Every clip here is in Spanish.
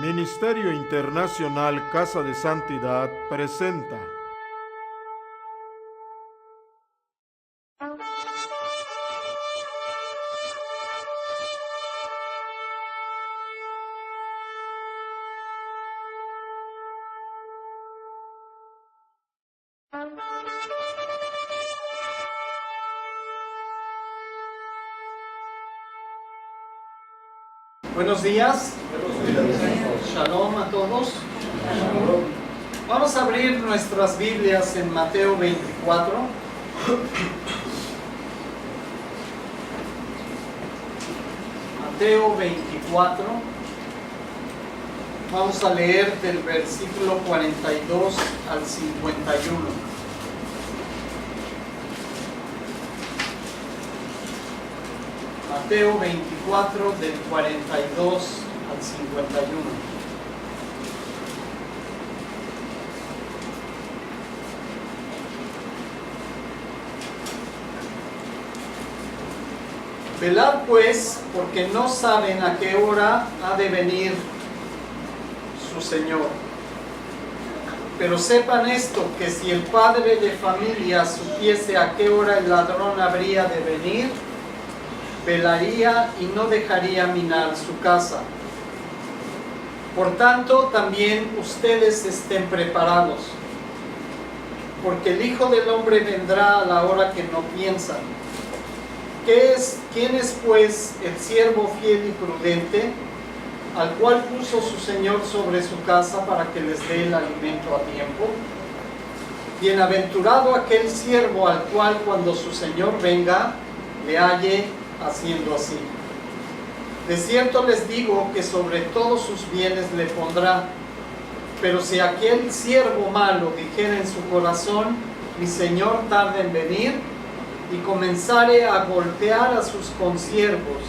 Ministerio Internacional Casa de Santidad presenta Buenos días. Shalom a todos. Vamos a abrir nuestras Biblias en Mateo 24. Mateo 24. Vamos a leer del versículo 42 al 51. Mateo 24, del 42 al 51. Velad pues, porque no saben a qué hora ha de venir su Señor. Pero sepan esto, que si el padre de familia supiese a qué hora el ladrón habría de venir, velaría y no dejaría minar su casa. Por tanto, también ustedes estén preparados, porque el Hijo del Hombre vendrá a la hora que no piensan. ¿Quién es pues el siervo fiel y prudente, al cual puso su Señor sobre su casa para que les dé el alimento a tiempo? Bienaventurado aquel siervo al cual cuando su Señor venga, le halle haciendo así. De cierto les digo que sobre todos sus bienes le pondrá. Pero si aquel siervo malo dijera en su corazón, mi Señor tarda en venir, y comenzare a golpear a sus consiervos,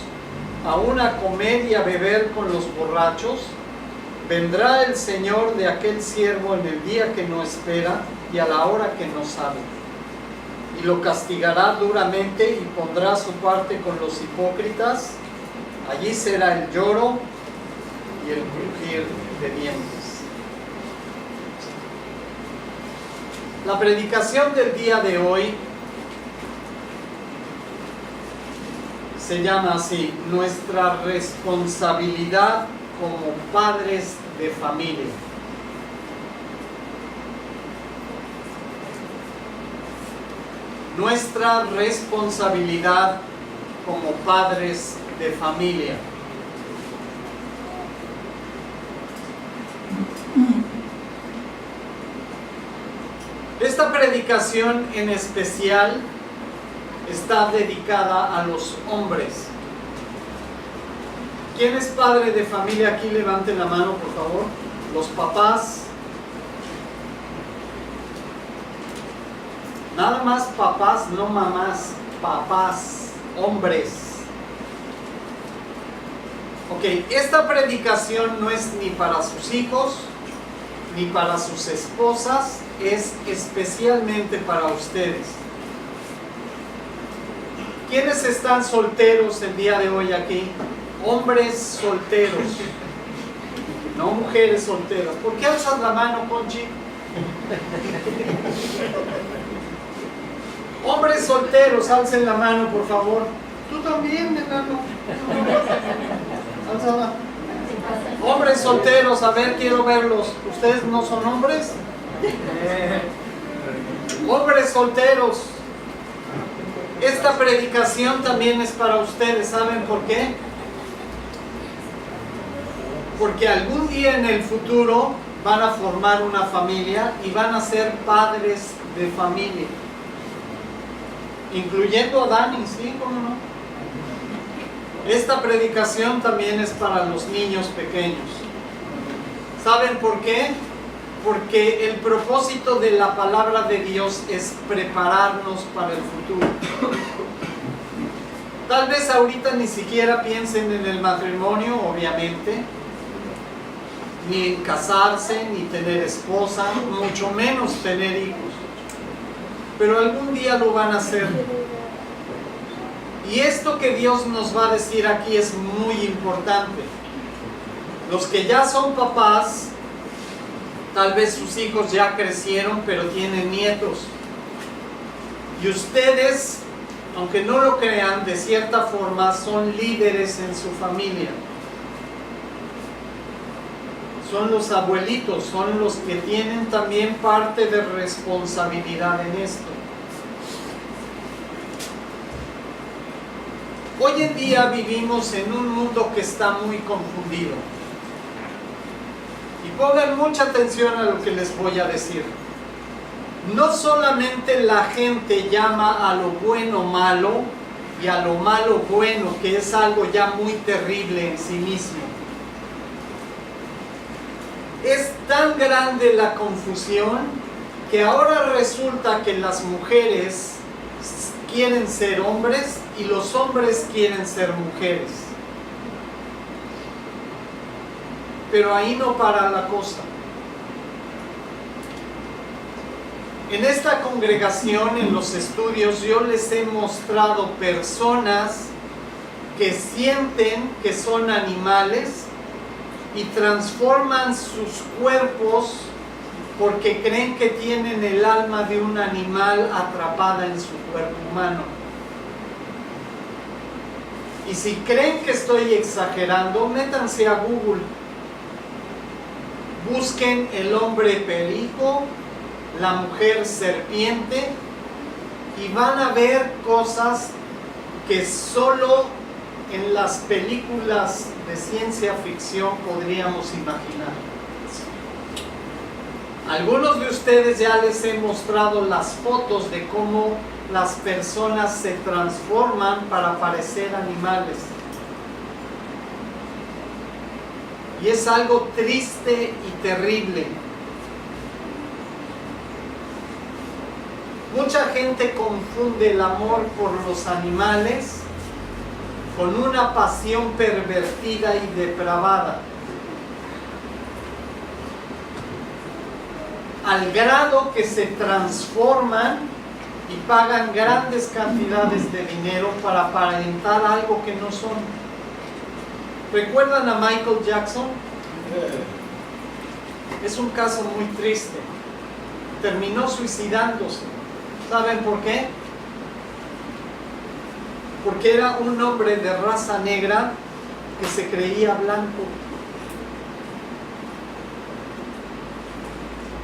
aún a comer y a beber con los borrachos, vendrá el Señor de aquel siervo en el día que no espera y a la hora que no sabe, y lo castigará duramente y pondrá su parte con los hipócritas. Allí será el lloro y el crujir de dientes. La predicación del día de hoy se llama así: nuestra responsabilidad como padres de familia. Nuestra responsabilidad como padres de familia. Esta predicación en especial está dedicada a los hombres. ¿Quién es padre de familia aquí? Levanten la mano, por favor. Los papás. Nada más papás, no mamás. Papás, hombres. Ok, esta predicación no es ni para sus hijos, ni para sus esposas, es especialmente para ustedes. ¿Quiénes están solteros el día de hoy aquí? Hombres solteros, no mujeres solteras. ¿Por qué alzas la mano, Conchi? Hombres solteros, alcen la mano, por favor. Tú también, enano. Álzala. Hombres solteros, a ver, quiero verlos. ¿Ustedes no son hombres? Hombres solteros. Esta predicación también es para ustedes. ¿Saben por qué? Porque algún día en el futuro van a formar una familia y van a ser padres de familia. Incluyendo a Dani, ¿sí? ¿Cómo no? Esta predicación también es para los niños pequeños. ¿Saben por qué? Porque el propósito de la palabra de Dios es prepararnos para el futuro. Tal vez ahorita ni siquiera piensen en el matrimonio, obviamente, ni en casarse, ni tener esposa, mucho menos tener hijos. Pero algún día lo van a hacer. Y esto que Dios nos va a decir aquí es muy importante. Los que ya son papás, tal vez sus hijos ya crecieron, pero tienen nietos. Y ustedes, aunque no lo crean, de cierta forma son líderes en su familia. Son los abuelitos, son los que tienen también parte de responsabilidad en esto. Hoy en día vivimos en un mundo que está muy confundido. Y pongan mucha atención a lo que les voy a decir. No solamente la gente llama a lo bueno malo y a lo malo bueno, que es algo ya muy terrible en sí mismo. Es tan grande la confusión que ahora resulta que las mujeres quieren ser hombres y los hombres quieren ser mujeres. Pero ahí no para la cosa. En esta congregación, en los estudios, yo les he mostrado personas que sienten que son animales y transforman sus cuerpos porque creen que tienen el alma de un animal atrapada en su cuerpo humano. Y si creen que estoy exagerando, métanse a Google. Busquen el hombre perico, la mujer serpiente, y van a ver cosas que solo en las películas de ciencia ficción podríamos imaginar. Algunos de ustedes ya les he mostrado las fotos de cómo las personas se transforman para parecer animales. Y es algo triste y terrible. Mucha gente confunde el amor por los animales con una pasión pervertida y depravada, al grado que se transforman y pagan grandes cantidades de dinero para aparentar algo que no son. ¿Recuerdan a Michael Jackson? Es un caso muy triste. Terminó suicidándose. ¿Saben por qué? Porque era un hombre de raza negra que se creía blanco.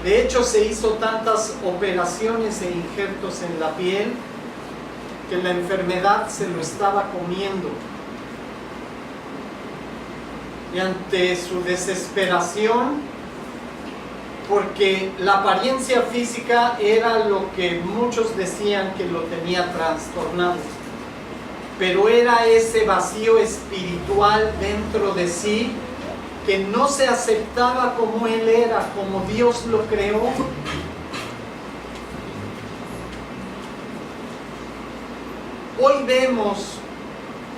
De hecho, se hizo tantas operaciones e injertos en la piel que la enfermedad se lo estaba comiendo. Y ante su desesperación, porque la apariencia física era lo que muchos decían que lo tenía trastornado, pero era ese vacío espiritual dentro de sí que no se aceptaba como él era, como Dios lo creó. Hoy vemos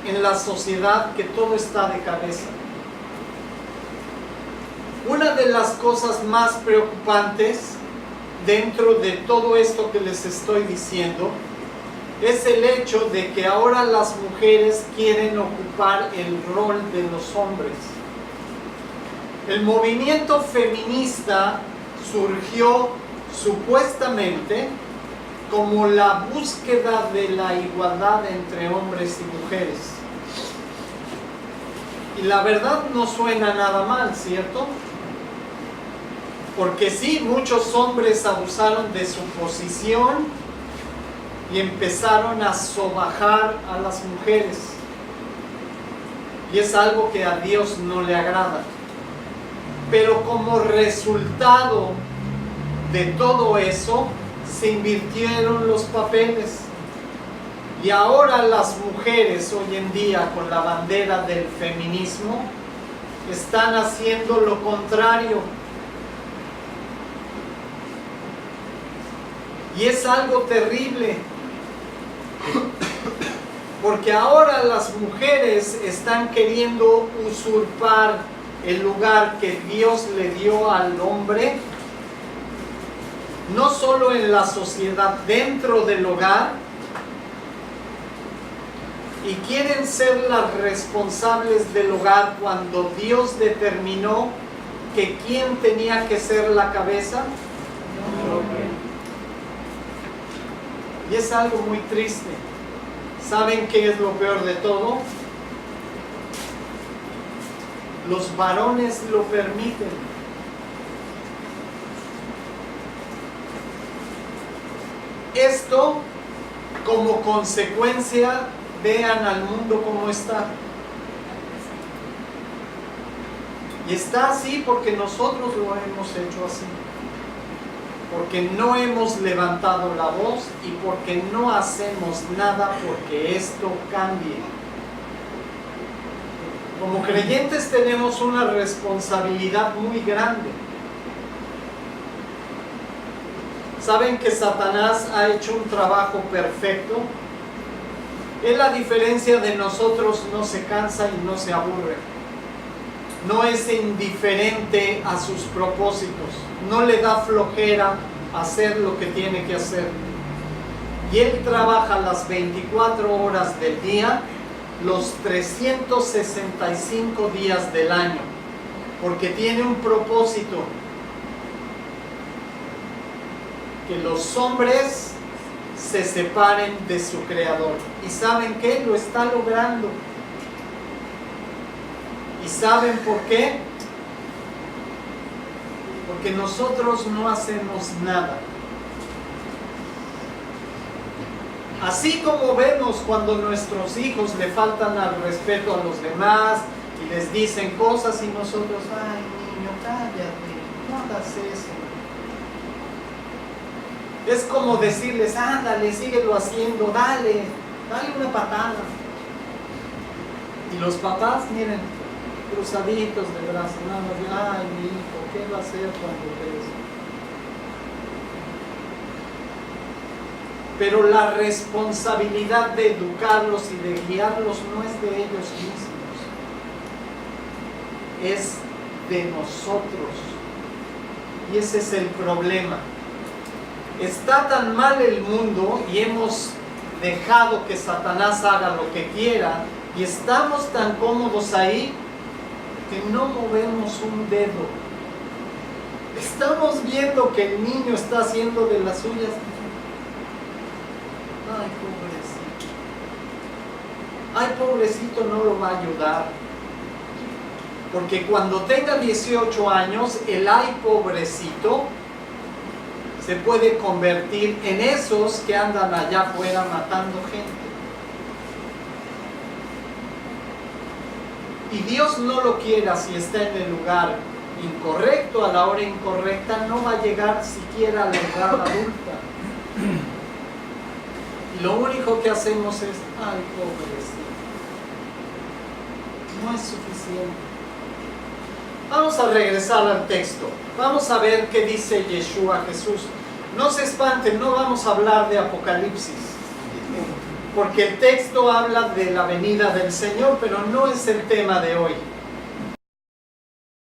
en la sociedad que todo está de cabeza. Una de las cosas más preocupantes dentro de todo esto que les estoy diciendo es el hecho de que ahora las mujeres quieren ocupar el rol de los hombres. El movimiento feminista surgió supuestamente como la búsqueda de la igualdad entre hombres y mujeres. Y la verdad no suena nada mal, ¿cierto? Porque sí, muchos hombres abusaron de su posición y empezaron a sobajar a las mujeres. Y es algo que a Dios no le agrada. Pero como resultado de todo eso, se invirtieron los papeles. Y ahora las mujeres hoy en día, con la bandera del feminismo, están haciendo lo contrario. Y es algo terrible, porque ahora las mujeres están queriendo usurpar el lugar que Dios le dio al hombre, no solo en la sociedad, dentro del hogar, y quieren ser las responsables del hogar cuando Dios determinó que quién tenía que ser la cabeza. Y es algo muy triste. ¿Saben qué es lo peor de todo? Los varones lo permiten. Esto, como consecuencia, vean al mundo como está. Y está así porque nosotros lo hemos hecho así. Porque no hemos levantado la voz y porque no hacemos nada porque esto cambie. Como creyentes tenemos una responsabilidad muy grande. ¿Saben que Satanás ha hecho un trabajo perfecto? Él, a diferencia de nosotros, no se cansa y no se aburre. No es indiferente a sus propósitos. No le da flojera hacer lo que tiene que hacer. Y Él trabaja las 24 horas del día, los 365 días del año, porque tiene un propósito: que los hombres se separen de su Creador. ¿Y saben qué? Lo está logrando. ¿Y saben por qué? Porque nosotros no hacemos nada. Así como vemos cuando nuestros hijos le faltan al respeto a los demás y les dicen cosas y nosotros, ay niño, cállate, no hagas eso. Es como decirles, ándale, síguelo haciendo, dale una patada. Y los papás, miren, cruzaditos de brazos, nada más, ay mi hijo, ¿qué va a hacer cuando crezca? Pero la responsabilidad de educarlos y de guiarlos no es de ellos mismos, es de nosotros. Y ese es el problema. Está tan mal el mundo y hemos dejado que Satanás haga lo que quiera y estamos tan cómodos ahí que no movemos un dedo. Estamos viendo que el niño está haciendo de las suyas. Ay, pobrecito. Ay, pobrecito, no lo va a ayudar. Porque cuando tenga 18 años, el ay, pobrecito se puede convertir en esos que andan allá afuera matando gente. Y Dios no lo quiera. Si está en el lugar incorrecto, a la hora incorrecta, no va a llegar siquiera a la edad adulta. Y lo único que hacemos es, ay, pobrecito. No es suficiente. Vamos a regresar al texto. Vamos a ver qué dice Yeshua, Jesús. No se espanten, no vamos a hablar de Apocalipsis, porque el texto habla de la venida del Señor, pero no es el tema de hoy. Vamos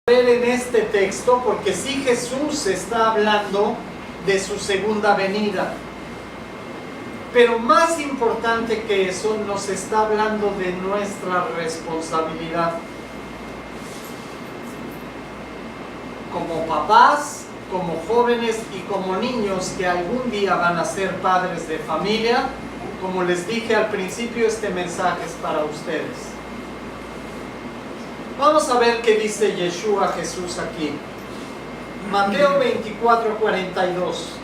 a ver en este texto, porque sí, Jesús está hablando de su segunda venida. Pero más importante que eso, nos está hablando de nuestra responsabilidad. Como papás, como jóvenes y como niños que algún día van a ser padres de familia, como les dije al principio, este mensaje es para ustedes. Vamos a ver qué dice Yeshua, Jesús, aquí. Mateo 24:42.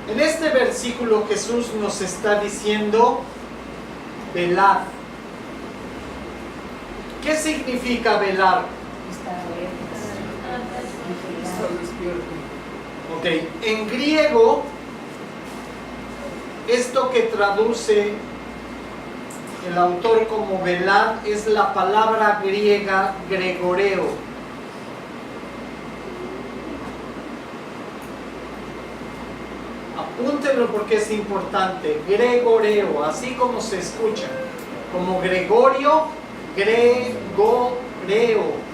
En este versículo Jesús nos está diciendo, velad. ¿Qué significa velar? Ok, en griego, esto que traduce el autor como velar es la palabra griega gregoreo. Apúntenlo porque es importante. Gregoreo, así como se escucha, como Gregorio, gregoreo.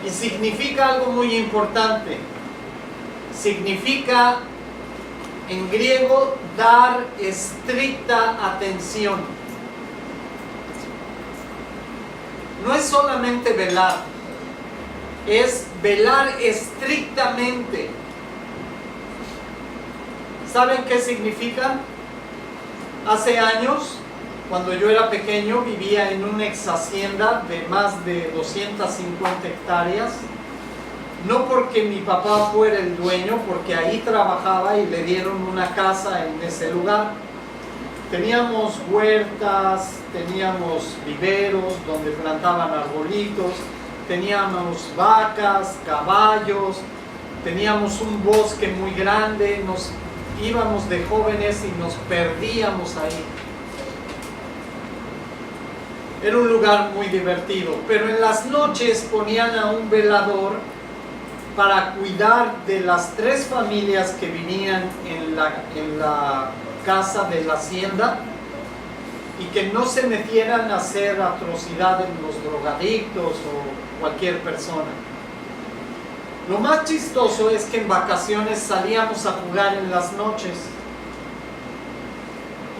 Y significa algo muy importante. significa en griego dar estricta atención. No es solamente velar, es velar estrictamente. ¿Saben qué significa? Hace años, cuando yo era pequeño, vivía en una ex hacienda de más de 250 hectáreas. No porque mi papá fuera el dueño, porque ahí trabajaba y le dieron una casa en ese lugar. Teníamos huertas, teníamos viveros donde plantaban arbolitos, teníamos vacas, caballos, teníamos un bosque muy grande, nos íbamos de jóvenes y nos perdíamos ahí. Era un lugar muy divertido, pero en las noches ponían a un velador para cuidar de las 3 familias que vivían en la casa de la hacienda y que no se metieran a hacer atrocidades los drogadictos o cualquier persona. Lo más chistoso es que en vacaciones salíamos a jugar en las noches.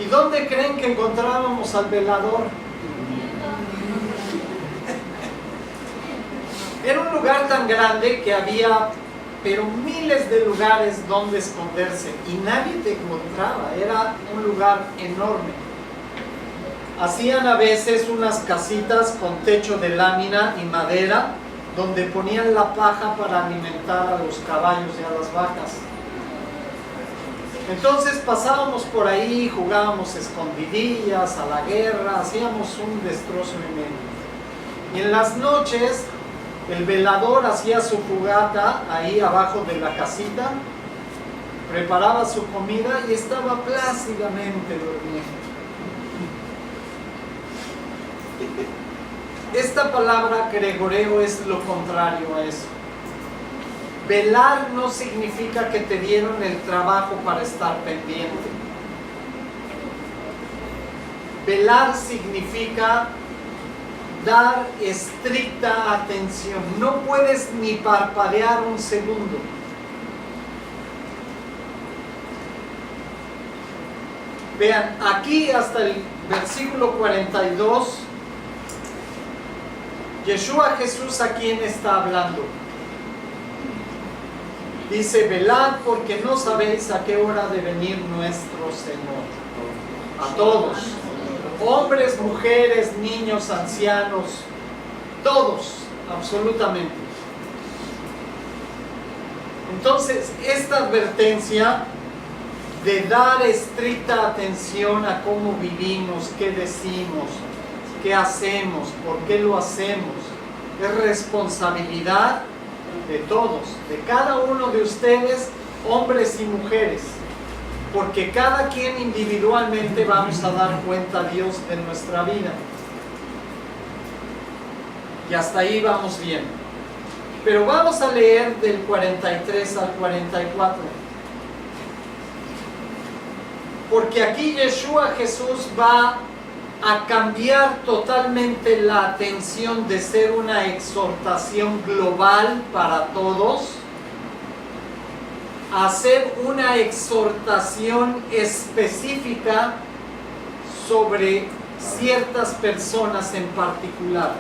¿Y dónde creen que encontrábamos al velador? Era un lugar tan grande que había, pero miles de lugares donde esconderse y nadie te encontraba. Era un lugar enorme. Hacían a veces unas casitas con techo de lámina y madera donde ponían la paja para alimentar a los caballos y a las vacas. Entonces pasábamos por ahí, jugábamos escondidillas, a la guerra, hacíamos un destrozo inmenso. Y en las noches el velador hacía su fogata ahí abajo de la casita, preparaba su comida y estaba plácidamente durmiendo. Esta palabra gregoreo es lo contrario a eso. Velar no significa que te dieron el trabajo para estar pendiente. Velar significa dar estricta atención. No puedes ni parpadear un segundo. Vean, aquí hasta el versículo 42, Yeshua Jesús, ¿a quién está hablando? Dice, velad porque no sabéis a qué hora de venir nuestro Señor. A todos, hombres, mujeres, niños, ancianos, todos, absolutamente. Entonces, esta advertencia de dar estricta atención a cómo vivimos, qué decimos, qué hacemos, por qué lo hacemos, es responsabilidad de todos, de cada uno de ustedes, hombres y mujeres, porque cada quien individualmente vamos a dar cuenta a Dios de nuestra vida. Y hasta ahí vamos bien. Pero vamos a leer del 43 al 44. Porque aquí Yeshua Jesús va a cambiar totalmente la atención de ser una exhortación global para todos a ser una exhortación específica sobre ciertas personas en particular.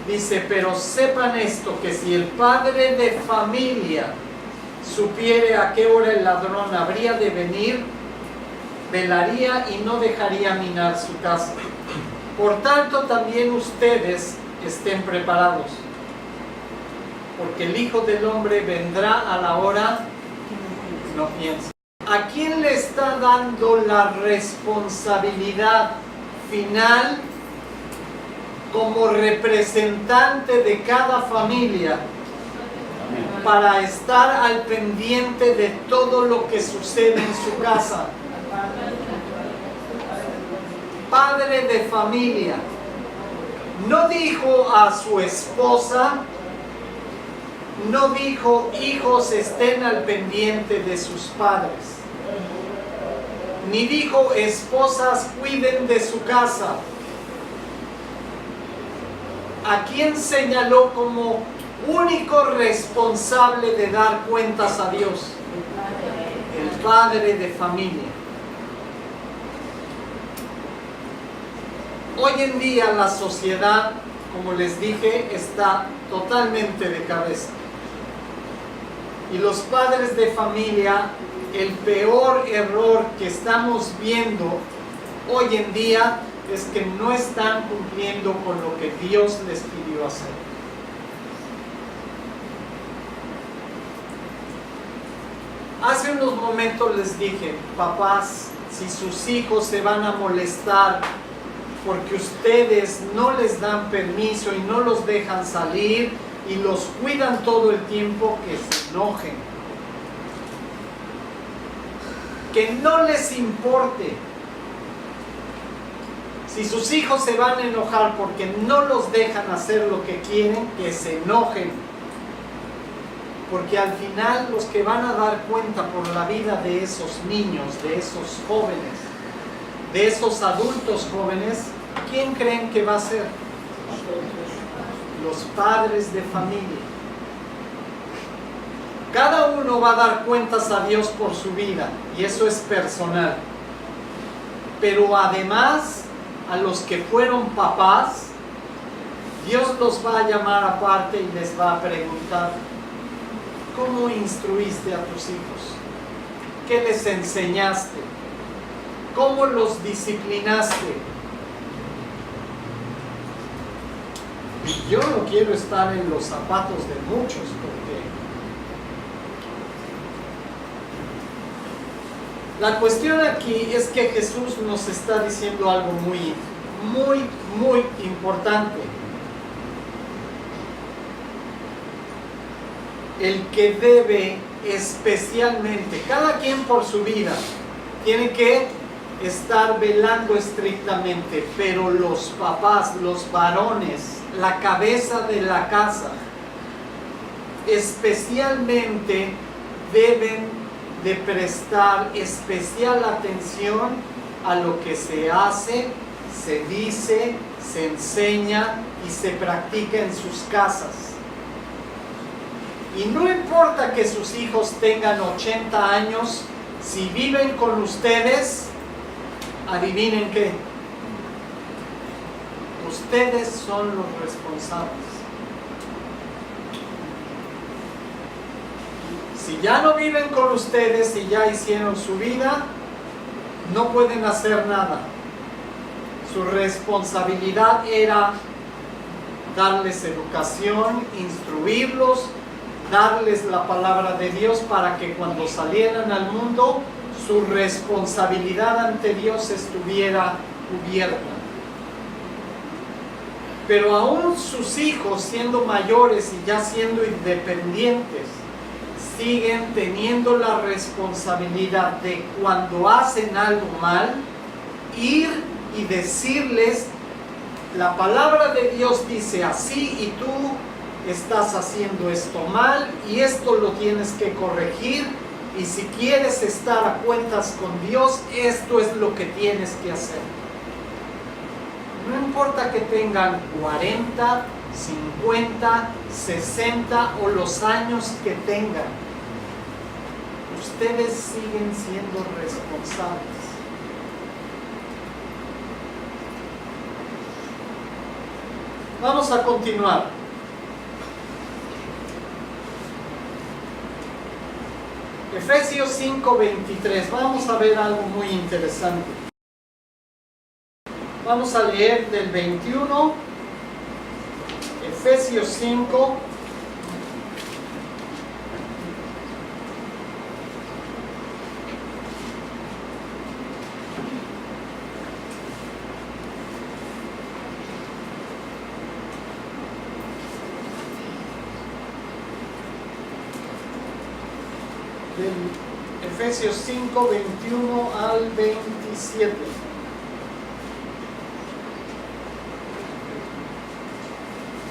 Dice, pero sepan esto, que si el padre de familia supiere a qué hora el ladrón habría de venir, velaría y no dejaría minar su casa. Por tanto, también ustedes estén preparados, porque el Hijo del Hombre vendrá a la hora que no piensa. ¿A quién le está dando la responsabilidad final como representante de cada familia para estar al pendiente de todo lo que sucede en su casa? Padre de familia. No dijo a su esposa, no dijo, hijos estén al pendiente de sus padres, ni dijo, esposas cuiden de su casa. ¿A quién señaló como único responsable de dar cuentas a Dios, el padre de familia. Hoy en día la sociedad, como les dije, está totalmente de cabeza. Y los padres de familia, el peor error que estamos viendo hoy en día es que no están cumpliendo con lo que Dios les pidió hacer. Hace unos momentos les dije, papás, si sus hijos se van a molestar porque ustedes no les dan permiso y no los dejan salir y los cuidan todo el tiempo, que se enojen. Que no les importe. Si sus hijos se van a enojar porque no los dejan hacer lo que quieren, que se enojen. Porque al final los que van a dar cuenta por la vida de esos niños, de esos jóvenes, de esos adultos jóvenes, ¿quién creen que va a ser? Los padres de familia. Cada uno va a dar cuentas a Dios por su vida, y eso es personal. Pero además, a los que fueron papás, Dios los va a llamar aparte y les va a preguntar: ¿cómo instruiste a tus hijos? ¿Qué les enseñaste? ¿Cómo los disciplinaste? Y yo no quiero estar en los zapatos de muchos, porque la cuestión aquí es que Jesús nos está diciendo algo muy importante. El que debe especialmente, cada quien por su vida, tiene que estar velando estrictamente, pero los papás, los varones, la cabeza de la casa, especialmente deben de prestar especial atención a lo que se hace, se dice, se enseña y se practica en sus casas. Y no importa que sus hijos tengan 80 años, si viven con ustedes, adivinen qué, ustedes son los responsables. Si ya no viven con ustedes y ya hicieron su vida, no pueden hacer nada. Su responsabilidad era darles educación, instruirlos, darles la palabra de Dios para que cuando salieran al mundo, su responsabilidad ante Dios estuviera cubierta. Pero aún sus hijos, siendo mayores y ya siendo independientes, siguen teniendo la responsabilidad de, cuando hacen algo mal, ir y decirles: la palabra de Dios dice así y tú estás haciendo esto mal y esto lo tienes que corregir, y si quieres estar a cuentas con Dios, esto es lo que tienes que hacer. No importa que tengan 40, 50, 60 o los años que tengan, ustedes siguen siendo responsables. Vamos a continuar. Efesios 5:23. Vamos a ver algo muy interesante. Vamos a leer del 21. Efesios 5. Efesios 5, 21 al 27.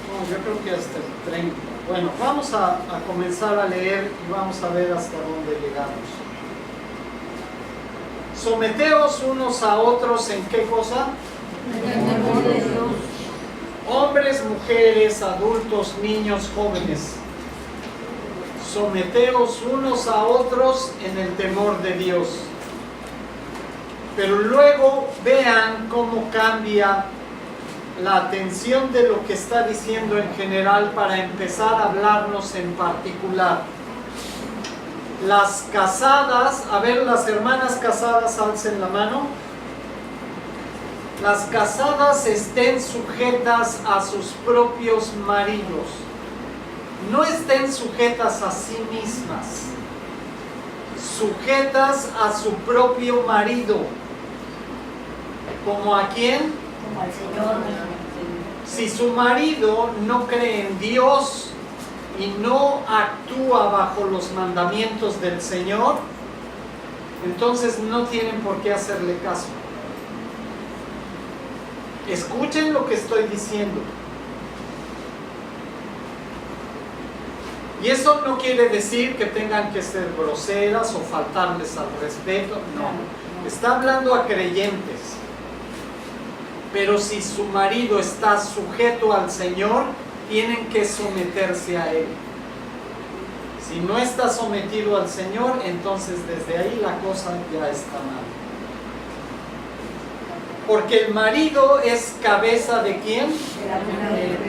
No, yo creo que hasta el 30. Bueno, vamos a comenzar a leer y vamos a ver hasta dónde llegamos. Someteos unos a otros en qué cosa. Hombres, mujeres, adultos, niños, jóvenes, someteos unos a otros en el temor de Dios. Pero luego vean cómo cambia la atención de lo que está diciendo en general para empezar a hablarnos en particular. Las casadas, a ver, las hermanas casadas, alcen la mano. Las casadas estén sujetas a sus propios maridos. No estén sujetas a sí mismas. Sujetas a su propio marido. ¿Como a quién? Como al Señor. Si su marido no cree en Dios y no actúa bajo los mandamientos del Señor, entonces no tienen por qué hacerle caso. Escuchen lo que estoy diciendo. Y eso no quiere decir que tengan que ser groseras o faltarles al respeto, no. Está hablando a creyentes. Pero si su marido está sujeto al Señor, tienen que someterse a Él. Si no está sometido al Señor, entonces desde ahí la cosa ya está mal. Porque el marido es cabeza ¿de quién? De la mujer.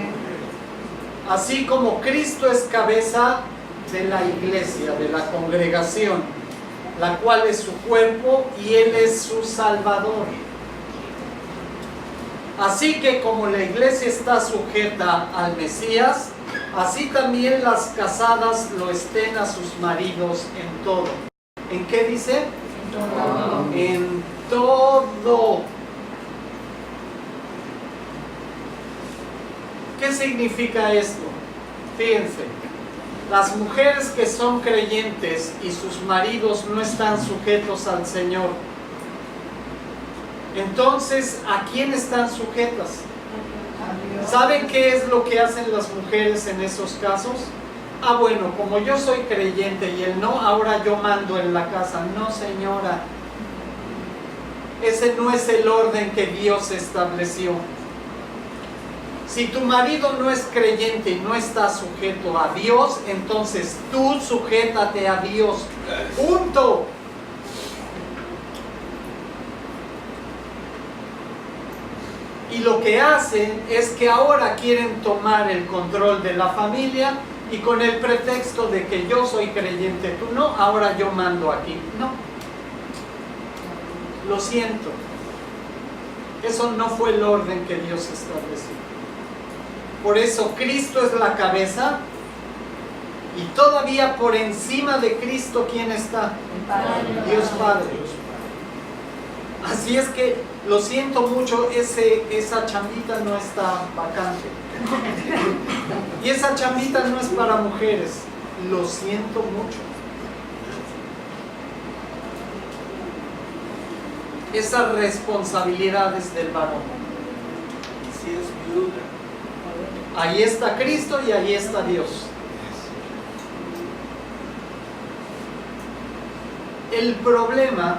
Así como Cristo es cabeza de la iglesia, de la congregación, la cual es su cuerpo y Él es su Salvador. Así que como la iglesia está sujeta al Mesías, así también las casadas lo estén a sus maridos en todo. ¿En qué dice? En todo. ¿Qué significa esto? Fíjense, las mujeres que son creyentes y sus maridos no están sujetos al Señor, entonces, ¿a quién están sujetas? ¿Saben qué es lo que hacen las mujeres en esos casos? Ah, bueno, como yo soy creyente y él no, ahora yo mando en la casa. No, señora. Ese no es el orden que Dios estableció. Si tu marido no es creyente y no está sujeto a Dios, entonces tú sujétate a Dios. ¡Punto! Y lo que hacen es que ahora quieren tomar el control de la familia y con el pretexto de que yo soy creyente, tú no, ahora yo mando aquí. No. Lo siento. Eso no fue el orden que Dios estableció. Por eso Cristo es la cabeza y todavía por encima de Cristo, ¿quién está? Dios Padre. Así es que, lo siento mucho, esa chambita no está vacante. Y esa chambita no es para mujeres. Lo siento mucho. Esa responsabilidad es del varón. Si es viuda. Ahí está Cristo y ahí está Dios. El problema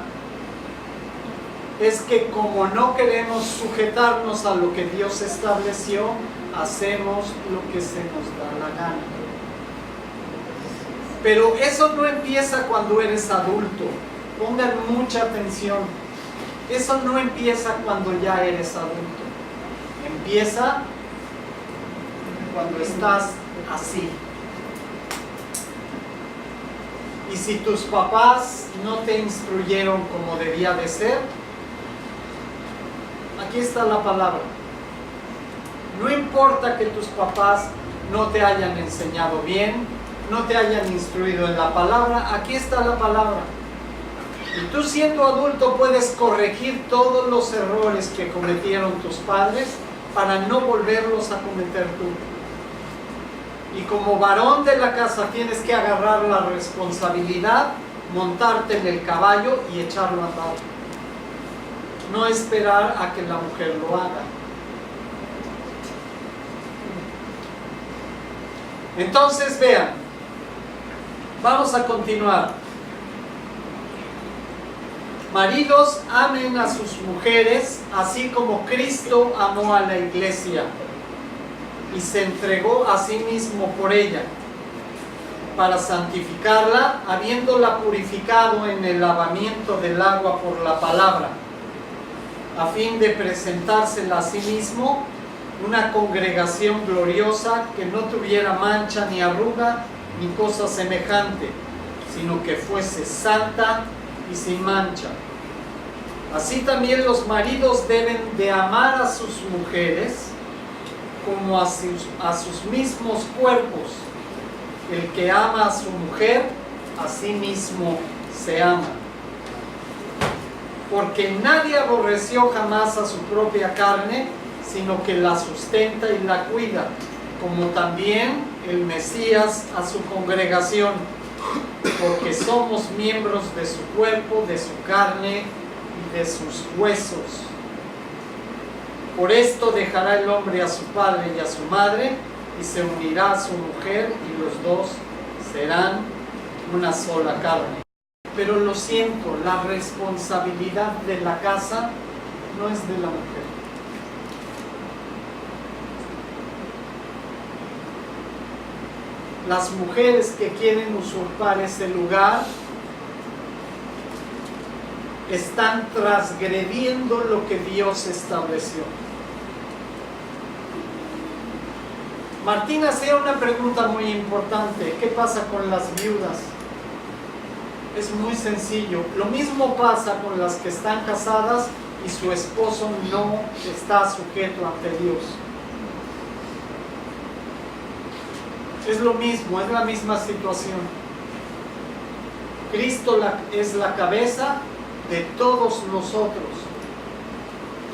es que como no queremos sujetarnos a lo que Dios estableció, hacemos lo que se nos da la gana. Pero eso no empieza cuando eres adulto. Pongan mucha atención. Eso no empieza cuando ya eres adulto. Empieza cuando estás así. Y si tus papás no te instruyeron como debía de ser, aquí está la palabra. No importa que tus papás no te hayan enseñado bien, no te hayan instruido en la palabra, aquí está la palabra. Y tú siendo adulto puedes corregir todos los errores que cometieron tus padres para no volverlos a cometer tú. Y como varón de la casa tienes que agarrar la responsabilidad, montarte en el caballo y echarlo a andar. No esperar a que la mujer lo haga. Entonces vean, vamos a continuar. Maridos, amen a sus mujeres, así como Cristo amó a la iglesia. y se entregó a sí mismo por ella, para santificarla, habiéndola purificado en el lavamiento del agua por la palabra, a fin de presentársela a sí mismo una congregación gloriosa que no tuviera mancha ni arruga ni cosa semejante, sino que fuese santa y sin mancha. Así también los maridos deben de amar a sus mujeres como a sus mismos cuerpos. El que ama a su mujer, a sí mismo se ama. Porque nadie aborreció jamás a su propia carne, sino que la sustenta y la cuida, como también el Mesías a su congregación, porque somos miembros de su cuerpo, de su carne y de sus huesos. Por esto dejará el hombre a su padre y a su madre, y se unirá a su mujer, y los dos serán una sola carne. Pero lo siento, la responsabilidad de la casa no es de la mujer. Las mujeres que quieren usurpar ese lugar están transgrediendo lo que Dios estableció. Martín hacía una pregunta muy importante: ¿qué pasa con las viudas? Es muy sencillo. Lo mismo pasa con las que están casadas y su esposo no está sujeto ante Dios. Es lo mismo, es la misma situación. Cristo es la cabeza de todos nosotros.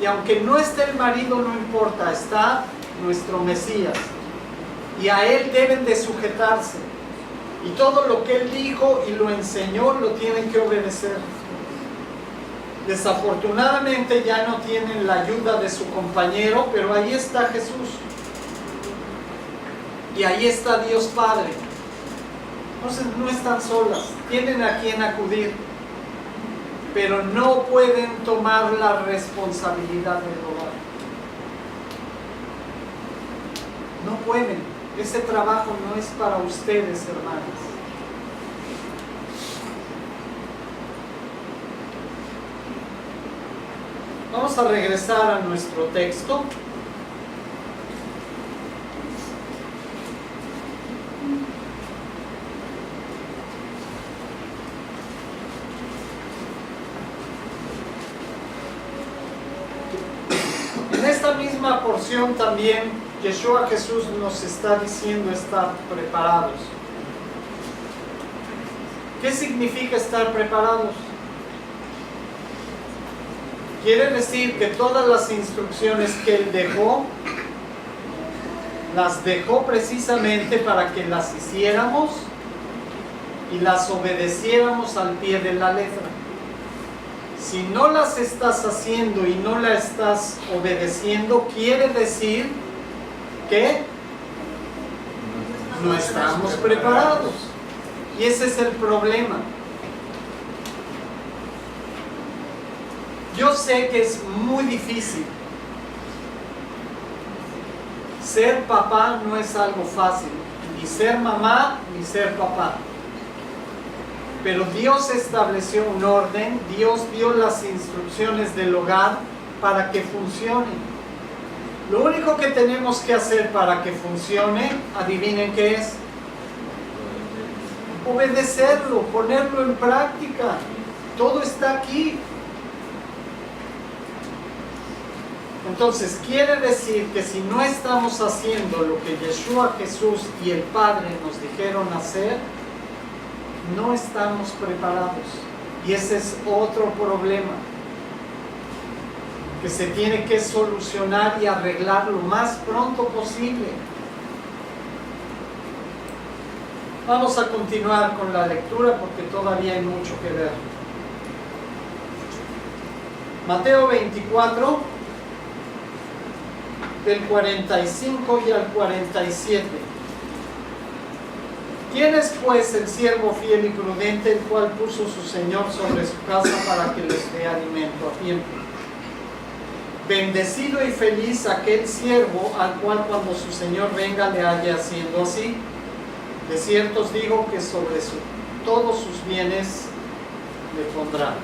Y aunque no esté el marido, no importa, está nuestro Mesías. Y a él deben de sujetarse. Y todo lo que él dijo y lo enseñó lo tienen que obedecer. Desafortunadamente ya no tienen la ayuda de su compañero, pero ahí está Jesús. Y ahí está Dios Padre. Entonces no están solas, tienen a quien acudir, pero no pueden tomar la responsabilidad del hogar. No pueden. Ese trabajo no es para ustedes, hermanas. Vamos a regresar a nuestro texto. En esta misma porción también Yeshua Jesús nos está diciendo estar preparados. ¿Qué significa estar preparados? Quiere decir que todas las instrucciones que Él dejó, las dejó precisamente para que las hiciéramos y las obedeciéramos al pie de la letra. Si no las estás haciendo y no las estás obedeciendo, quiere decir que no estamos preparados. Y ese es el problema. Yo sé que es muy difícil. Ser papá no es algo fácil. Ni ser mamá, ni ser papá. Pero Dios estableció un orden. Dios dio las instrucciones del hogar para que funcione. Lo único que tenemos que hacer para que funcione, adivinen qué es. Obedecerlo, ponerlo en práctica. Todo está aquí. Entonces, quiere decir que si no estamos haciendo lo que Yeshua Jesús y el Padre nos dijeron hacer, no estamos preparados. Y ese es otro problema que se tiene que solucionar y arreglar lo más pronto posible. Vamos a continuar con la lectura porque todavía hay mucho que ver. Mateo 24, del 45 y al 47. ¿Quién es pues el siervo fiel y prudente, el cual puso su Señor sobre su casa para que les dé alimento a tiempo? Bendecido y feliz aquel siervo al cual cuando su señor venga le halle haciendo así. De cierto os digo que sobre todos sus bienes le pondrá.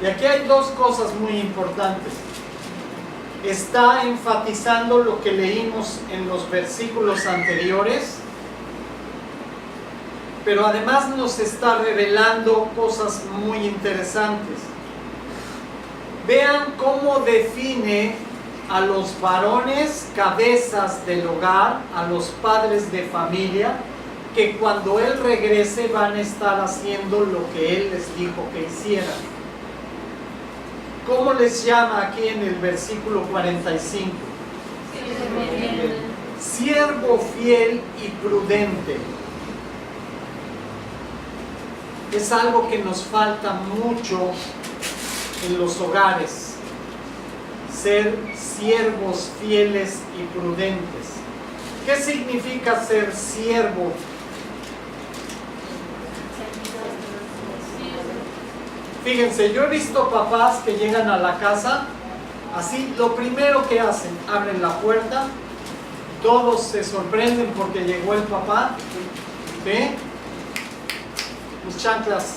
Y aquí hay dos cosas muy importantes. Está enfatizando lo que leímos en los versículos anteriores, pero además nos está revelando cosas muy interesantes. Vean cómo define a los varones cabezas del hogar, a los padres de familia, que cuando Él regrese van a estar haciendo lo que Él les dijo que hicieran. ¿Cómo les llama aquí en el versículo 45? Siervo fiel y prudente. Es algo que nos falta mucho en los hogares, ser siervos fieles y prudentes. ¿Qué significa ser siervo? Fíjense, yo he visto papás que llegan a la casa, así lo primero que hacen, abren la puerta, todos se sorprenden porque llegó el papá, ¿sí? Mis chanclas,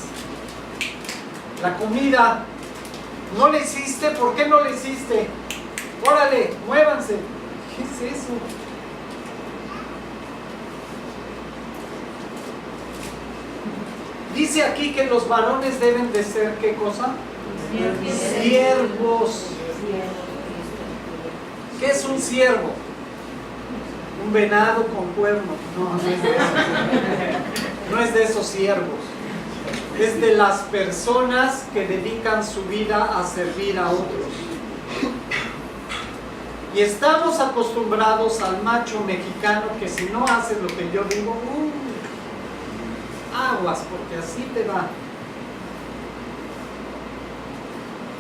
la comida, ¿no le hiciste? ¿Por qué no le hiciste? Órale, muévanse. ¿Qué es eso? Dice aquí que los varones deben de ser, ¿qué cosa? Siervos. ¿Qué es un siervo? Un venado con cuerno. No, no es de eso. No es de esos siervos. Es de las personas que dedican su vida a servir a otros. Y estamos acostumbrados al macho mexicano que si no hace lo que yo digo, aguas, porque así te va.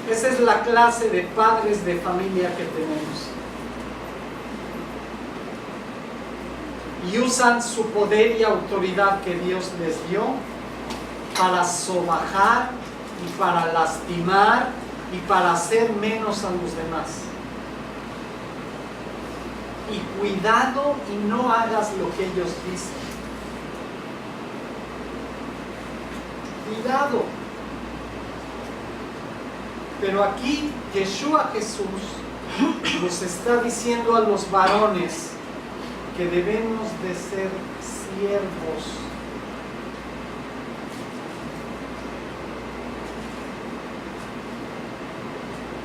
Esa es la clase de padres de familia que tenemos. Y usan su poder y autoridad que Dios les dio para sobajar y para lastimar y para hacer menos a los demás. Y cuidado y no hagas lo que ellos dicen. Cuidado. Pero aquí Yeshua Jesús nos está diciendo a los varones que debemos de ser siervos.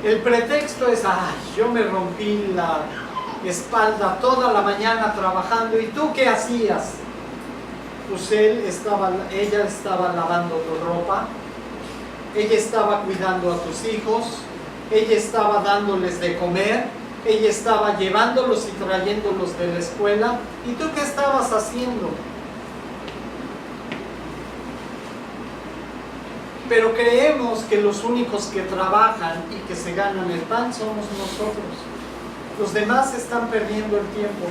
El pretexto es, yo me rompí la espalda toda la mañana trabajando, ¿y tú qué hacías? Pues ella estaba lavando tu ropa, ella estaba cuidando a tus hijos, ella estaba dándoles de comer, ella estaba llevándolos y trayéndolos de la escuela, ¿y tú qué estabas haciendo? Pero creemos que los únicos que trabajan y que se ganan el pan somos nosotros. Los demás están perdiendo el tiempo.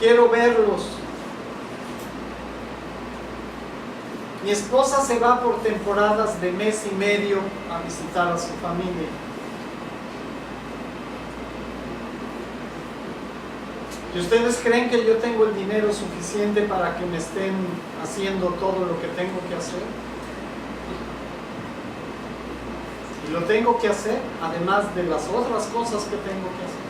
Quiero verlos. Mi esposa se va por temporadas de mes y medio a visitar a su familia. ¿Y ustedes creen que yo tengo el dinero suficiente para que me estén haciendo todo lo que tengo que hacer? Y lo tengo que hacer, además de las otras cosas que tengo que hacer.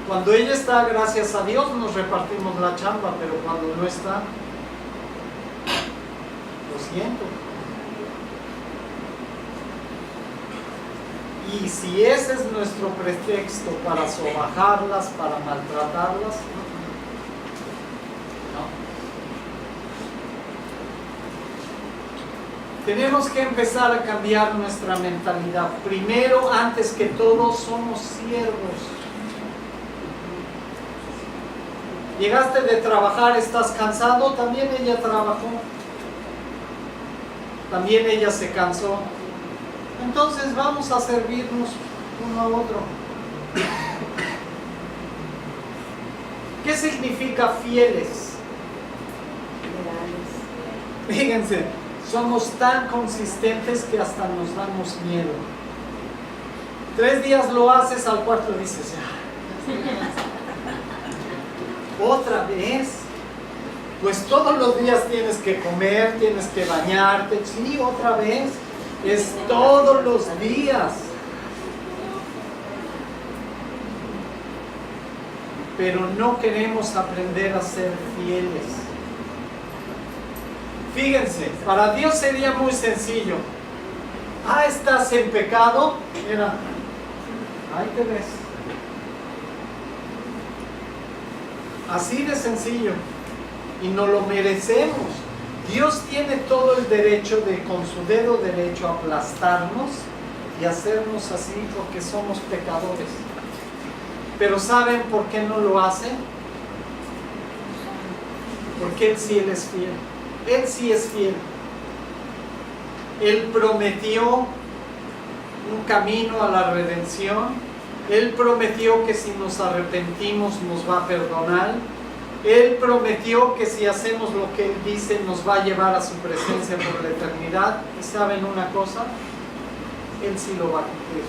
Cuando ella está, gracias a Dios, nos repartimos la chamba, pero cuando no está, lo siento. Y si ese es nuestro pretexto para sobajarlas, para maltratarlas, no. Tenemos que empezar a cambiar nuestra mentalidad. Primero, antes que todo, somos siervos. Llegaste de trabajar, estás cansado, también ella trabajó. También ella se cansó. Entonces vamos a servirnos uno a otro. ¿Qué significa fieles? Fíjense, somos tan consistentes que hasta nos damos miedo. 3 días lo haces, al cuarto dices, ya. Otra vez. Pues todos los días tienes que comer, tienes que bañarte. Sí, otra vez. Es todos los días. Pero no queremos aprender a ser fieles. Fíjense, para Dios sería muy sencillo. Ah, estás en pecado. Mira, ahí te ves. Así de sencillo. Y no lo merecemos. Dios tiene todo el derecho de, con su dedo derecho, aplastarnos y hacernos así porque somos pecadores. Pero ¿saben por qué no lo hace? Porque Él sí es fiel. Él sí es fiel. Él prometió un camino a la redención. Él prometió que si nos arrepentimos nos va a perdonar. Él prometió que si hacemos lo que Él dice nos va a llevar a su presencia por la eternidad. ¿Y saben una cosa? Él sí lo va a cumplir.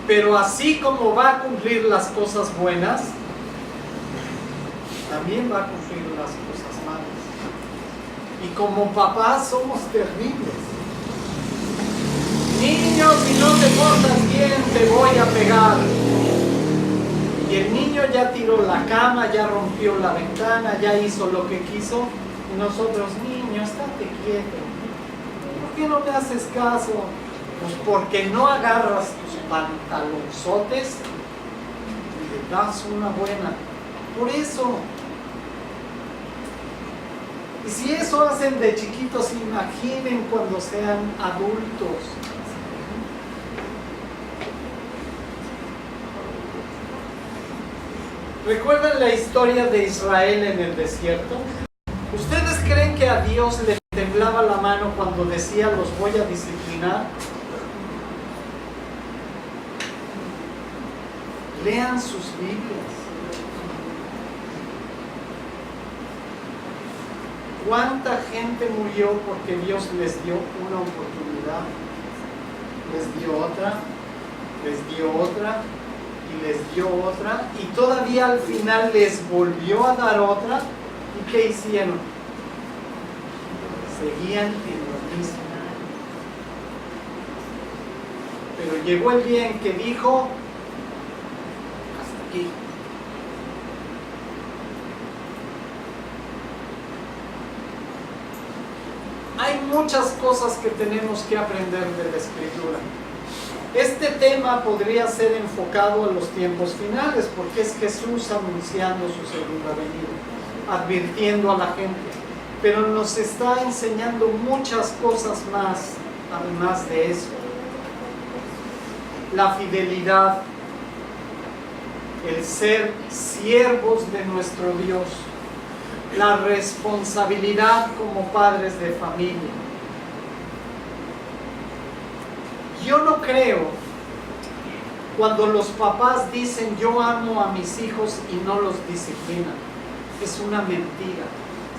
Pero así como va a cumplir las cosas buenas, también va a cumplir las cosas malas. Y como papás somos terribles. Niño, si no te portas bien, te voy a pegar. Y el niño ya tiró la cama, ya rompió la ventana, ya hizo lo que quiso. Y nosotros, niño, estate quieto. ¿Por qué no me haces caso? Pues porque no agarras tus pantalonzotes y le das una buena. Por eso. Y si eso hacen de chiquitos, imaginen cuando sean adultos. ¿Recuerdan la historia de Israel en el desierto? ¿Ustedes creen que a Dios le temblaba la mano cuando decía los voy a disciplinar? Lean sus Biblias. ¿Cuánta gente murió porque Dios les dio una oportunidad? Les dio otra, les dio otra y les dio otra, y todavía al final les volvió a dar otra. ¿Y qué hicieron? Seguían en lo mismo. Pero llegó el día en que dijo, hasta aquí. Hay muchas cosas que tenemos que aprender de la Escritura. Este tema podría ser enfocado a los tiempos finales, porque es Jesús anunciando su segunda venida, advirtiendo a la gente. Pero nos está enseñando muchas cosas más, además de eso. La fidelidad, el ser siervos de nuestro Dios, la responsabilidad como padres de familia. Yo no creo cuando los papás dicen yo amo a mis hijos y no los disciplinan. Es una mentira.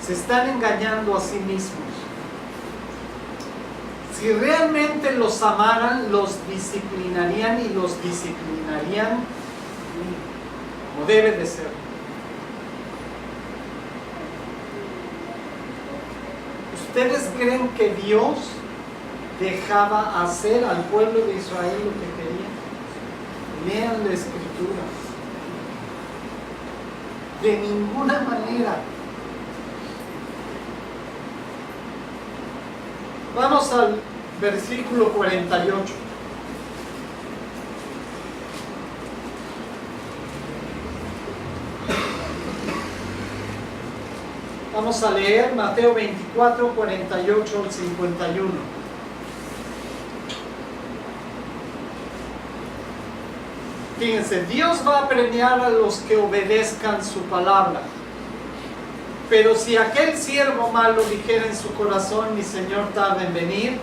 Se están engañando a sí mismos. Si realmente los amaran, los disciplinarían y los disciplinarían como debe de ser. ¿Ustedes creen que Dios dejaba hacer al pueblo de Israel lo que quería? Lean la Escritura. De ninguna manera. Vamos al versículo 48. Vamos a leer Mateo 24, 48 al 51. Fíjense, Dios va a premiar a los que obedezcan su palabra. Pero si aquel siervo malo dijera en su corazón, mi señor tarda en venir,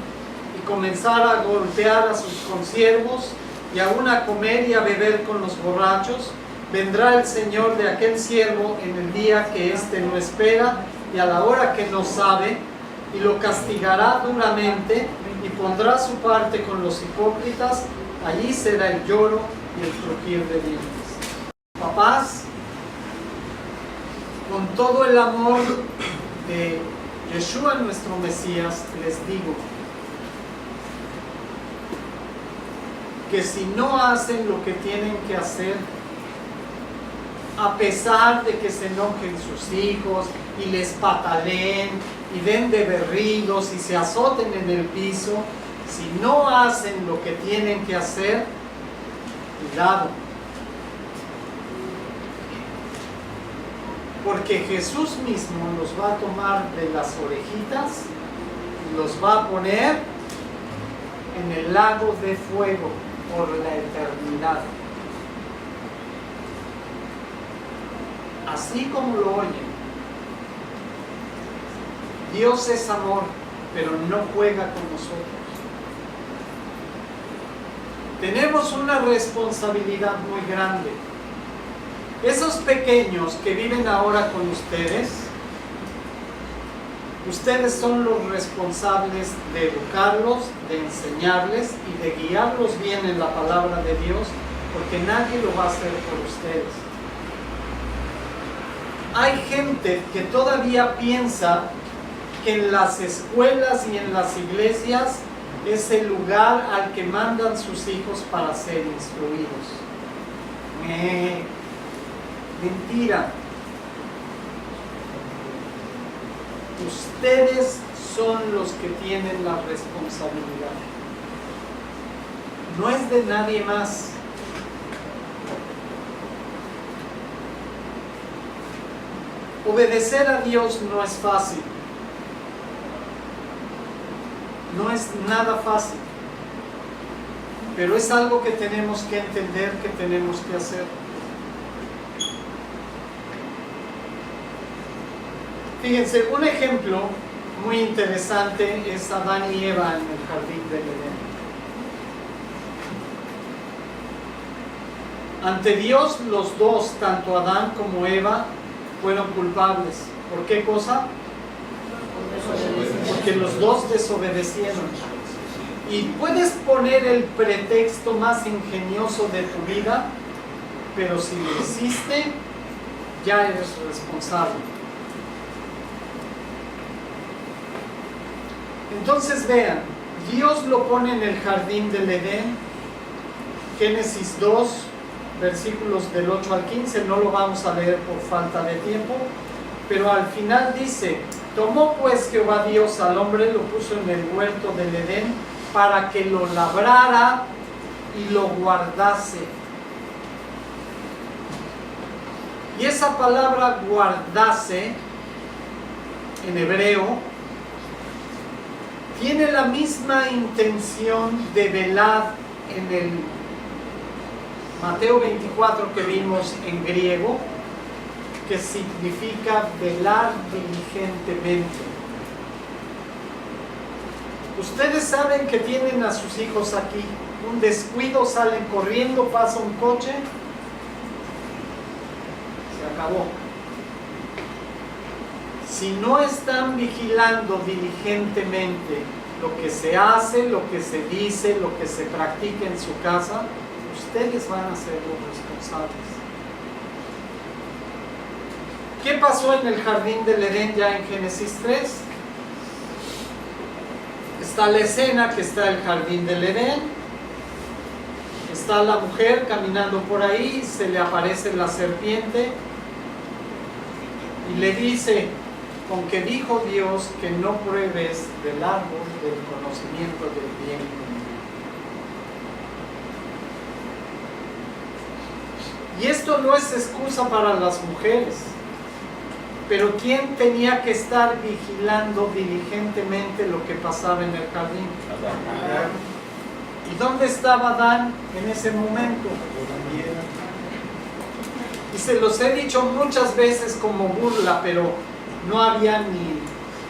y comenzara a golpear a sus consiervos, y aún a comer y a beber con los borrachos, vendrá el Señor de aquel siervo en el día que éste no espera y a la hora que no sabe, y lo castigará duramente y pondrá su parte con los hipócritas Allí será el lloro y el crujir de dientes. Papás, con todo el amor de Yeshua nuestro Mesías, les digo que si no hacen lo que tienen que hacer, a pesar de que se enojen sus hijos y les pataleen y den de berridos y se azoten en el piso, si no hacen lo que tienen que hacer, cuidado. Porque Jesús mismo los va a tomar de las orejitas y los va a poner en el lago de fuego por la eternidad. Así como lo oyen. Dios es amor, pero no juega con nosotros. Tenemos una responsabilidad muy grande. Esos pequeños que viven ahora con ustedes, ustedes son los responsables de educarlos, de enseñarles y de guiarlos bien en la palabra de Dios, porque nadie lo va a hacer por ustedes. Hay gente que todavía piensa que en las escuelas y en las iglesias es el lugar al que mandan sus hijos para ser instruidos. Mentira. Ustedes son los que tienen la responsabilidad. No es de nadie más. Obedecer a Dios no es fácil. No es nada fácil. Pero es algo que tenemos que entender, que tenemos que hacer. Fíjense, un ejemplo muy interesante es Adán y Eva en el jardín del Edén. Ante Dios, los dos, tanto Adán como Eva, fueron culpables. ¿Por qué cosa? Porque los dos desobedecieron. Y puedes poner el pretexto más ingenioso de tu vida, pero si lo hiciste, ya eres responsable. Entonces vean, Dios lo pone en el jardín del Edén, Génesis 2, versículos del 8 al 15, no lo vamos a leer por falta de tiempo, pero al final dice: tomó pues Jehová Dios al hombre, lo puso en el huerto del Edén, para que lo labrara y lo guardase. Y esa palabra guardase, en hebreo, tiene la misma intención de velar en el Mateo 24 que vimos en griego, que significa velar diligentemente. Ustedes saben que tienen a sus hijos aquí, un descuido, salen corriendo, pasa un coche, se acabó. Si no están vigilando diligentemente lo que se hace, lo que se dice, lo que se practica en su casa, ustedes van a ser los responsables. ¿Qué pasó en el jardín del Edén ya en Génesis 3? Está la escena que está el jardín del Edén, está la mujer caminando por ahí, se le aparece la serpiente y le dice: con que dijo Dios que no pruebes del árbol del conocimiento del bien y del mal. Y esto no es excusa para las mujeres, pero ¿quién tenía que estar vigilando diligentemente lo que pasaba en el jardín? Adán. ¿Y dónde estaba Adán en ese momento? Y se los he dicho muchas veces como burla, pero no había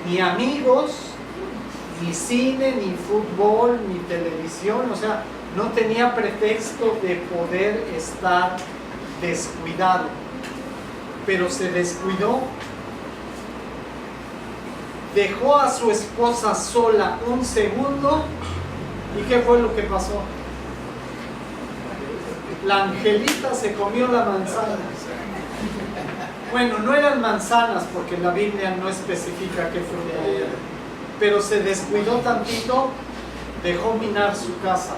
ni amigos, ni cine, ni fútbol, ni televisión. O sea, no tenía pretexto de poder estar descuidado. Pero se descuidó. Dejó a su esposa sola un segundo. ¿Y qué fue lo que pasó? La angelita se comió la manzana. Bueno, no eran manzanas porque la Biblia no especifica qué fruta era, pero se descuidó tantito, dejó minar su casa.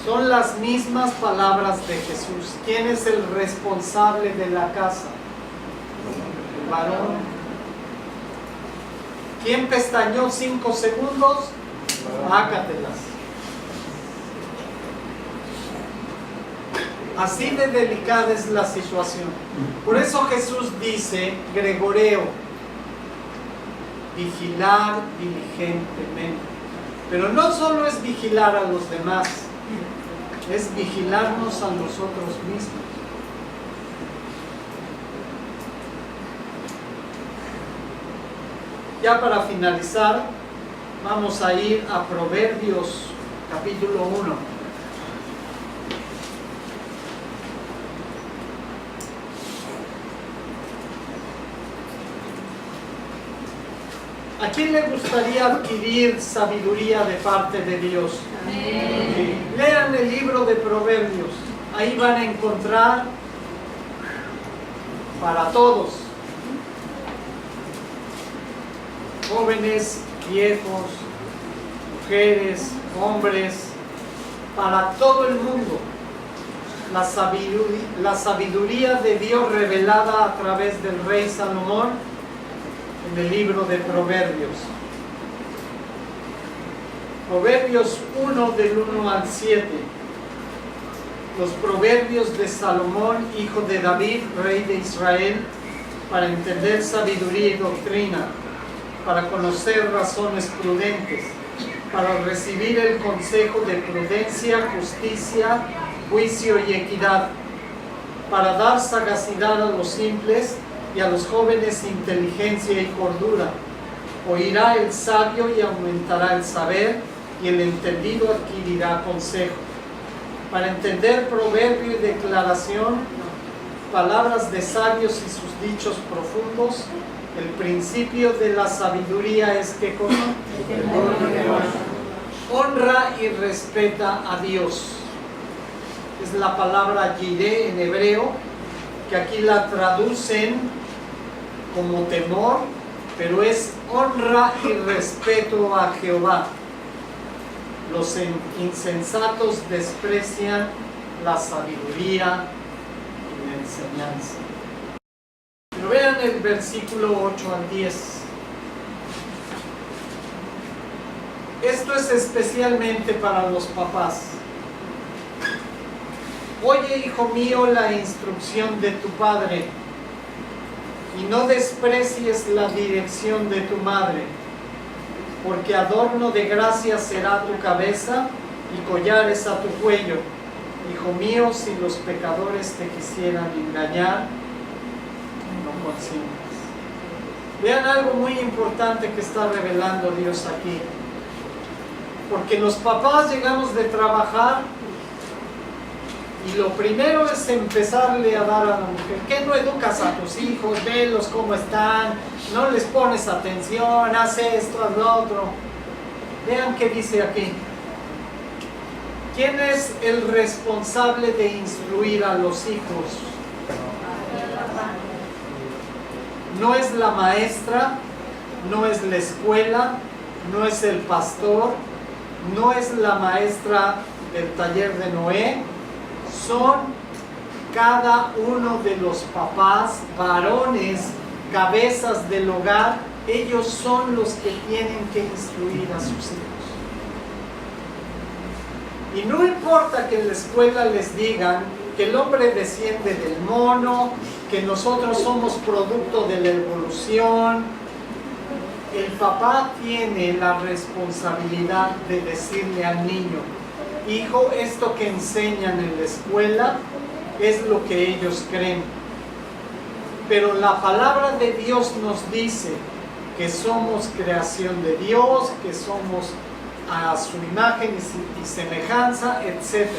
Son las mismas palabras de Jesús. ¿Quién es el responsable de la casa? El varón. ¿Quién pestañó 5 segundos? Hácatelas. Así de delicada es la situación. Por eso Jesús dice, Gregoreo, vigilar diligentemente. Pero no solo es vigilar a los demás, es vigilarnos a nosotros mismos. Ya para finalizar, vamos a ir a Proverbios capítulo 1. ¿A quién le gustaría adquirir sabiduría de parte de Dios? Amén. Lean el libro de Proverbios. Ahí van a encontrar para todos. Jóvenes, viejos, mujeres, hombres, para todo el mundo. La sabiduría de Dios revelada a través del rey Salomón en el libro de Proverbios. Proverbios 1 del 1 al 7. Los proverbios de Salomón, hijo de David, rey de Israel, para entender sabiduría y doctrina, para conocer razones prudentes, para recibir el consejo de prudencia, justicia, juicio y equidad, para dar sagacidad a los simples y a los jóvenes inteligencia y cordura. Oirá el sabio y aumentará el saber, y el entendido adquirirá consejo. Para entender proverbio y declaración, palabras de sabios y sus dichos profundos, el principio de la sabiduría es que honra y respeta a Dios. Es la palabra yireh en hebreo, que aquí la traducen como temor, pero es honra y respeto a Jehová. Los insensatos desprecian la sabiduría y la enseñanza. Pero vean el versículo 8 al 10. Esto es especialmente para los papás. Oye, hijo mío, la instrucción de tu padre, y no desprecies la dirección de tu madre, porque adorno de gracia será tu cabeza y collares a tu cuello. Hijo mío, si los pecadores te quisieran engañar, no consientas. Vean algo muy importante que está revelando Dios aquí. Porque los papás llegamos de trabajar y lo primero es empezarle a dar a la mujer. ¿Qué no educas a tus hijos? Velos cómo están, no les pones atención, haz esto, haz lo otro. Vean qué dice aquí. ¿Quién es el responsable de instruir a los hijos? No es la maestra, no es la escuela, no es el pastor, no es la maestra del taller de Noé. Son cada uno de los papás, varones, cabezas del hogar. Ellos son los que tienen que instruir a sus hijos. Y no importa que en la escuela les digan que el hombre desciende del mono, que nosotros somos producto de la evolución. El papá tiene la responsabilidad de decirle al niño: hijo, esto que enseñan en la escuela es lo que ellos creen. Pero la palabra de Dios nos dice que somos creación de Dios, que somos a su imagen y semejanza, etc.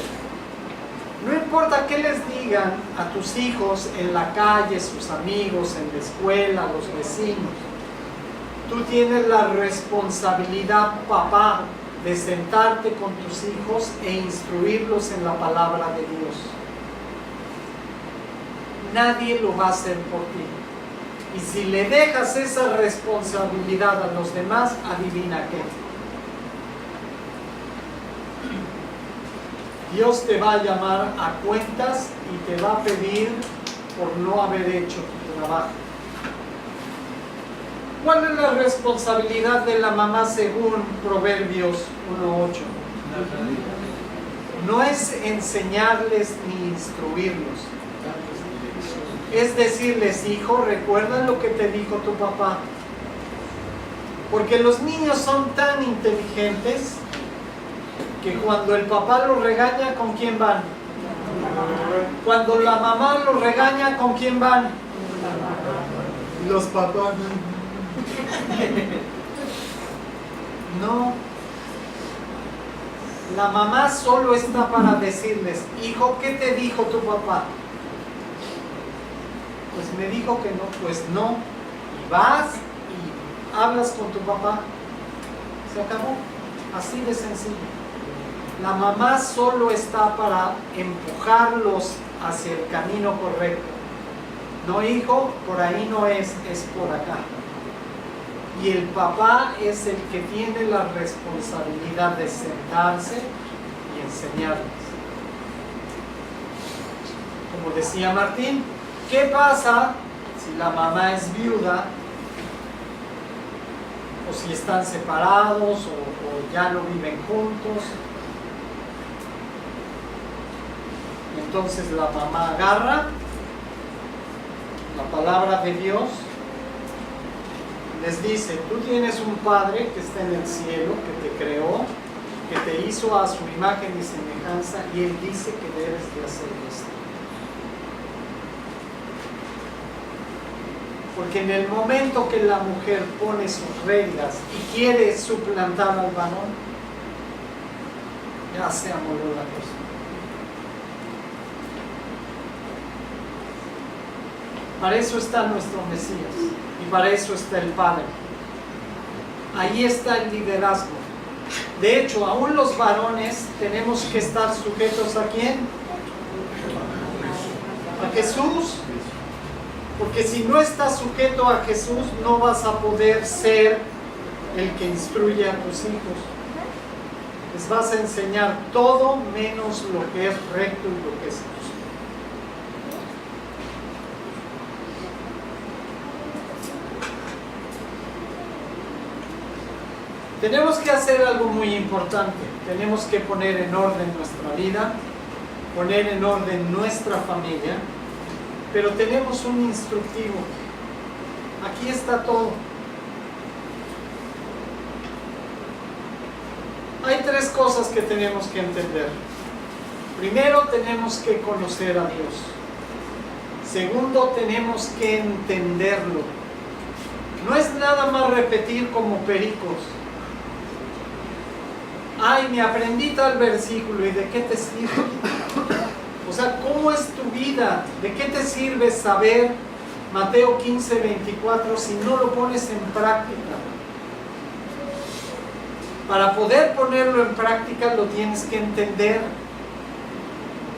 No importa qué les digan a tus hijos en la calle, sus amigos, en la escuela, los vecinos. Tú tienes la responsabilidad, papá, de sentarte con tus hijos e instruirlos en la palabra de Dios. Nadie lo va a hacer por ti. Y si le dejas esa responsabilidad a los demás, adivina qué. Dios te va a llamar a cuentas y te va a pedir por no haber hecho tu trabajo. ¿Cuál es la responsabilidad de la mamá según Proverbios 1:8? No es enseñarles ni instruirlos. Es decirles, hijo, ¿recuerda lo que te dijo tu papá? Porque los niños son tan inteligentes que cuando el papá los regaña, ¿con quién van? Cuando la mamá los regaña, ¿con quién van? Los papás. No. La mamá solo está para decirles, hijo, ¿qué te dijo tu papá? Pues me dijo que no, pues no. Y vas y hablas con tu papá. Se acabó. Así de sencillo. La mamá solo está para empujarlos hacia el camino correcto. No, hijo, por ahí no es por acá. Y el papá es el que tiene la responsabilidad de sentarse y enseñarles. Como decía Martín, ¿qué pasa si la mamá es viuda? O si están separados o ya no viven juntos. Entonces la mamá agarra la palabra de Dios, les dice, tú tienes un Padre que está en el cielo, que te creó, que te hizo a su imagen y semejanza, y Él dice que debes de hacer esto. Porque en el momento que la mujer pone sus reglas y quiere suplantar al varón, ya se amoló la cosa. Para eso está nuestro Mesías y para eso está el Padre. Ahí está el liderazgo. De hecho, aún los varones tenemos que estar sujetos ¿a quién? A Jesús. Porque si no estás sujeto a Jesús, no vas a poder ser el que instruye a tus hijos. Les vas a enseñar todo menos lo que es recto y lo que es justo. Tenemos que hacer algo muy importante. Tenemos que poner en orden nuestra vida, poner en orden nuestra familia, pero tenemos un instructivo. Aquí está todo. Hay tres cosas que tenemos que entender. Primero, tenemos que conocer a Dios. Segundo, tenemos que entenderlo. No es nada más repetir como pericos. Ay, me aprendí tal versículo, ¿y de qué te sirve? O sea, ¿cómo es tu vida? ¿De qué te sirve saber Mateo 15:24 si no lo pones en práctica? Para poder ponerlo en práctica lo tienes que entender.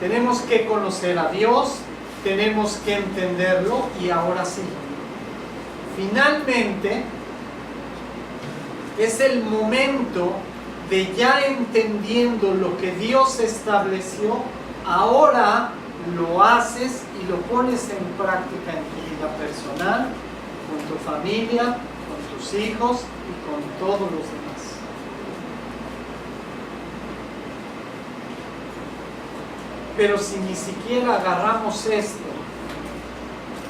Tenemos que conocer a Dios, tenemos que entenderlo y ahora sí. Finalmente, es el momento de ya entendiendo lo que Dios estableció, ahora lo haces y lo pones en práctica en tu vida personal, con tu familia, con tus hijos y con todos los demás. Pero si ni siquiera agarramos esto,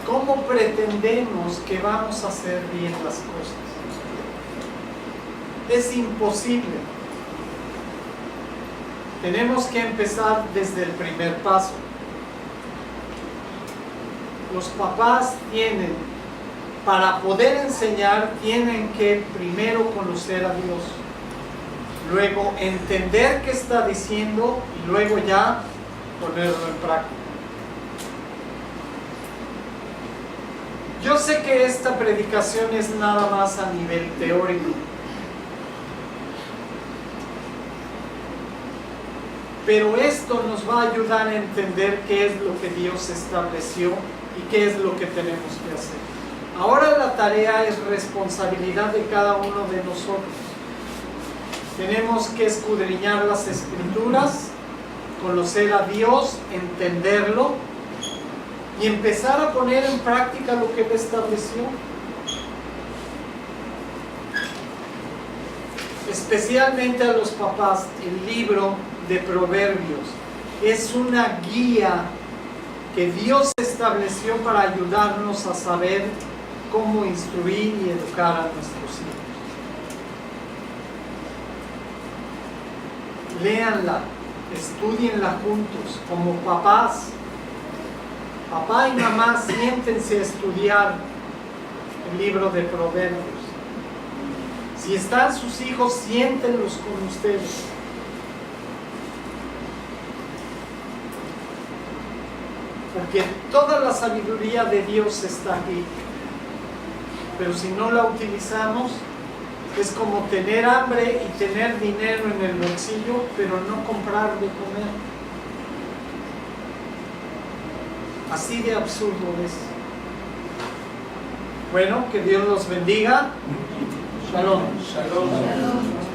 ¿cómo pretendemos que vamos a hacer bien las cosas? Es imposible. Tenemos que empezar desde el primer paso. Los papás tienen, para poder enseñar, tienen que primero conocer a Dios, luego entender qué está diciendo y luego ya ponerlo en práctica. Yo sé que esta predicación es nada más a nivel teórico, Pero esto nos va a ayudar a entender qué es lo que Dios estableció y qué es lo que tenemos que hacer. Ahora la tarea es responsabilidad de cada uno de nosotros. Tenemos que escudriñar las Escrituras, conocer a Dios, entenderlo y empezar a poner en práctica lo que Él estableció. Especialmente a los papás, el libro de Proverbios es una guía que Dios estableció para ayudarnos a saber cómo instruir y educar a nuestros hijos. Léanla, estudienla juntos como papás. Papá y mamá, siéntense a estudiar el libro de Proverbios. Si están sus hijos, siéntenlos con ustedes. Porque toda la sabiduría de Dios está aquí. Pero si no la utilizamos, es como tener hambre y tener dinero en el bolsillo, pero no comprar de comer. Así de absurdo es. Bueno, que Dios los bendiga. Shalom. Shalom.